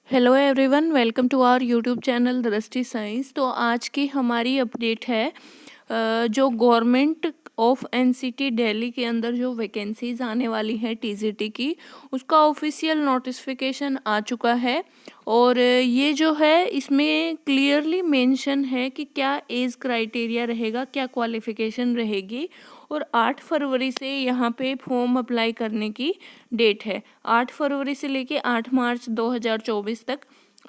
Hello everyone, welcome to our YouTube channel Drishti science. तो आज की हमारी अपडेट है जो गवर्नमेंट ऑफ एनसीटी दिल्ली के अंदर जो वैकेंसीज आने वाली है टीजीटी की, उसका ऑफिशियल नोटिफिकेशन आ चुका है। और ये जो है इसमें क्लियरली मेंशन है कि क्या एज क्राइटेरिया रहेगा, क्या क्वालिफिकेशन रहेगी। और 8 फरवरी से यहाँ पे फॉर्म अप्लाई करने की डेट है। 8 फरवरी से लेके 8 मार्च 2024 तक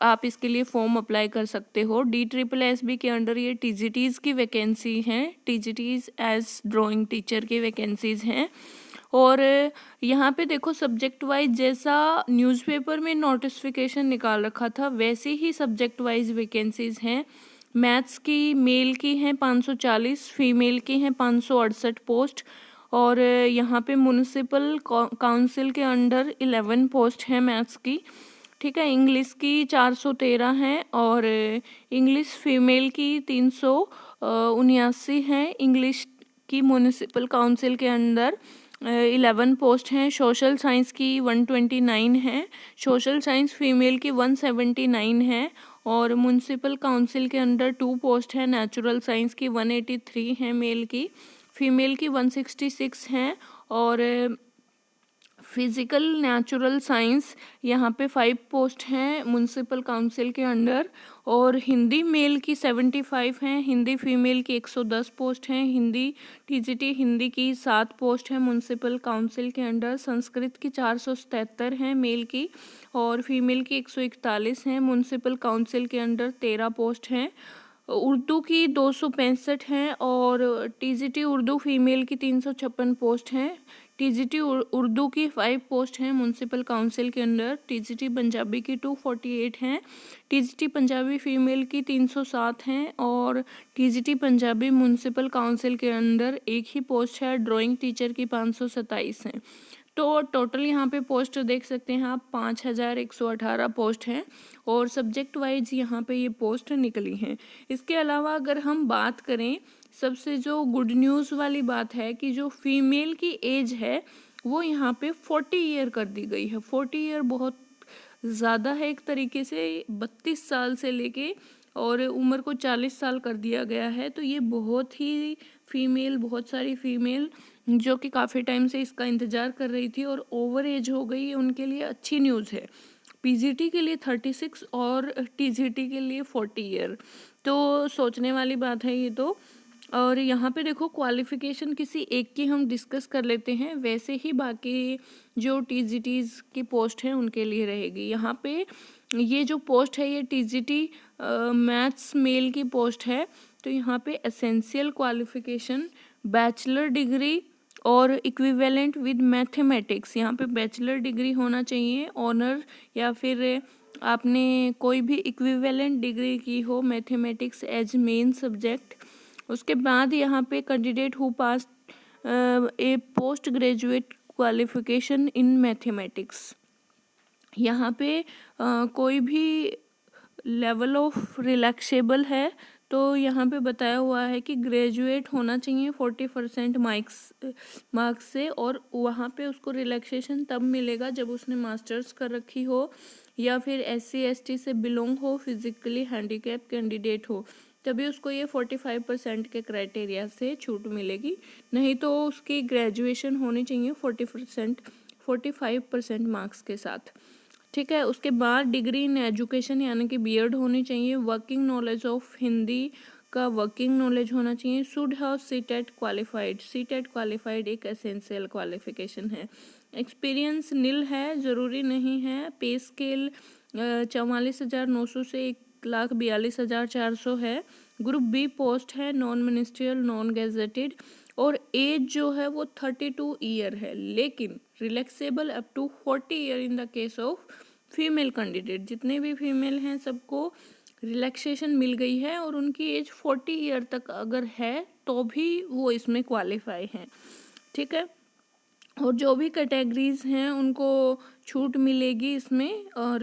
आप इसके लिए फॉर्म अप्लाई कर सकते हो। DSSB के अंडर ये टीजीटीज़ की वैकेंसी हैं, टीजीटीज़ एज ड्राइंग टीचर की वैकेंसीज़ हैं। और यहाँ पे देखो, सब्जेक्ट वाइज जैसा न्यूज़पेपर में नोटिफिकेशन निकाल रखा था वैसे ही सब्जेक्ट वाइज वैकेंसीज़ हैं। मैथ्स की मेल की हैं 540, फीमेल की हैं 568 पोस्ट। और यहाँ पे म्यूनिसिपल काउंसिल के अंडर 11 पोस्ट हैं मैथ्स की। ठीक है, इंग्लिश की 413 हैं और इंग्लिश फीमेल की 379 हैं। इंग्लिश की म्यूनिसिपल काउंसिल के अंदर 11 पोस्ट हैं। सोशल साइंस की 129 हैं। सोशल साइंस फीमेल की 179 है। और म्यूनिसिपल काउंसिल के अंडर 2 पोस्ट हैं। नेचुरल साइंस की 183 हैं मेल की, फीमेल की 166 हैं। और फिजिकल नेचुरल साइंस यहाँ पे 5 पोस्ट हैं म्यूनिसिपल काउंसिल के अंडर। और हिंदी मेल की 75 हैं, हिंदी फीमेल की 110 पोस्ट हैं। हिंदी टीजीटी हिंदी की 7 पोस्ट हैं म्यूनिसिपल काउंसिल के अंडर। संस्कृत की 477 हैं मेल की और फीमेल की 141 हैं। म्यूनिसिपल काउंसिल के अंडर 13 पोस्ट हैं। उर्दू की 265 हैं और टीजीटी उर्दू फीमेल की 356 पोस्ट हैं। टीजीटी उर्दू की 5 पोस्ट हैं म्यूनिसिपल काउंसिल के अंदर। टीजीटी पंजाबी की 248 हैं। टीजीटी पंजाबी फीमेल की 307 हैं और टीजीटी पंजाबी म्यूनिसिपल काउंसिल के अंदर एक ही पोस्ट है ड्राइंग टीचर की 527 हैं। तो टोटल यहाँ पे पोस्ट देख सकते हैं आप 5118 पोस्ट हैं और सब्जेक्ट वाइज यहाँ पे ये पोस्ट निकली हैं। इसके अलावा अगर हम बात करें, सबसे जो गुड न्यूज़ वाली बात है कि जो फीमेल की एज है वो यहाँ पे 40 ईयर कर दी गई है। 40 ईयर बहुत ज़्यादा है एक तरीके से, 32 साल से लेके और उम्र को 40 साल कर दिया गया है। तो ये बहुत ही बहुत सारी फीमेल जो कि काफ़ी टाइम से इसका इंतज़ार कर रही थी और ओवर एज हो गई, उनके लिए अच्छी न्यूज़ है। पीजीटी के लिए 36 और टीजीटी के लिए 40 ईयर, तो सोचने वाली बात है ये तो। और यहाँ पे देखो, क्वालिफ़िकेशन किसी एक की हम डिस्कस कर लेते हैं, वैसे ही बाकी जो टीजीटीज़ की पोस्ट है उनके लिए रहेगी। यहाँ पे ये जो पोस्ट है ये टीजीटी मैथ्स मेल की पोस्ट है। तो यहाँ पे एसेंशियल क्वालिफ़िकेशन बैचलर डिग्री और इक्विवेलेंट विद मैथमेटिक्स, यहाँ पे बैचलर डिग्री होना चाहिए, ऑनर या फिर आपने कोई भी इक्विवेलेंट डिग्री की हो मैथमेटिक्स एज मेन सब्जेक्ट। उसके बाद यहाँ पे candidate who pass A post graduate qualification in mathematics. यहाँ पे कोई भी लेवल ऑफ रिलैक्सेबल है, तो यहाँ पे बताया हुआ है कि ग्रेजुएट होना चाहिए 40% मार्क्स से। और वहाँ पे उसको रिलैक्सेशन तब मिलेगा जब उसने मास्टर्स कर रखी हो या फिर SC ST से बिलोंग हो, फिजिकली हैंडीकैप कैंडिडेट हो, तभी उसको ये 45% के क्राइटेरिया से छूट मिलेगी। नहीं तो उसकी ग्रेजुएशन होनी चाहिए 45% मार्क्स के साथ। ठीक है, उसके बाद डिग्री इन एजुकेशन यानी कि बीएड होनी चाहिए। वर्किंग नॉलेज ऑफ हिंदी का वर्किंग नॉलेज होना चाहिए। Should have CTET qualified, CTET qualified एक एसेंशियल क्वालिफिकेशन है। एक्सपीरियंस नील है, ज़रूरी नहीं है। पे स्केल 44,900 से 1,42,400 है। ग्रुप बी पोस्ट है नॉन मिनिस्ट्रियल नॉन गेजेटेड। और एज जो है वो 32 ईयर है, लेकिन relaxable up to 40 year in the case of female candidate. जितने भी फीमेल हैं सबको रिलैक्सेशन मिल गई है और उनकी एज 40 ईयर तक अगर है तो भी वो इसमें क्वालिफाई हैं। ठीक है, और जो भी कैटेगरीज हैं उनको छूट मिलेगी इसमें। और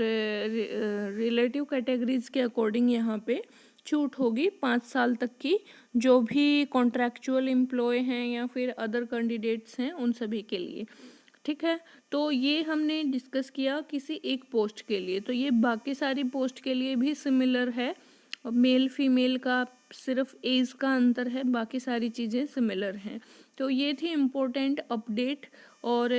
रिलेटिव कैटेगरीज के अकॉर्डिंग यहाँ पे छूट होगी 5 साल तक की। जो भी कॉन्ट्रैक्चुअल एम्प्लॉय हैं या फिर अदर कैंडिडेट्स हैं उन सभी के लिए। ठीक है। तो ये हमने डिस्कस किया किसी एक पोस्ट के लिए, तो ये बाकी सारी पोस्ट के लिए भी सिमिलर है। मेल फीमेल का सिर्फ एज का अंतर है, बाकी सारी चीज़ें सिमिलर हैं। तो ये थी इम्पोर्टेंट अपडेट, और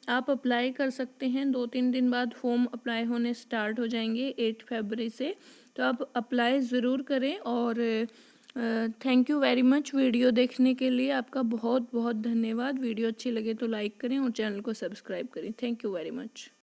आप अप्लाई कर सकते हैं। 2-3 दिन बाद फॉर्म अप्लाई होने स्टार्ट हो जाएंगे 8 फरवरी से, तो आप अप्लाई ज़रूर करें। और thank you very much video देखने के लिए। आपका बहुत बहुत धन्यवाद। वीडियो अच्छी लगे तो लाइक करें और चैनल को सब्सक्राइब करें। Thank you very much.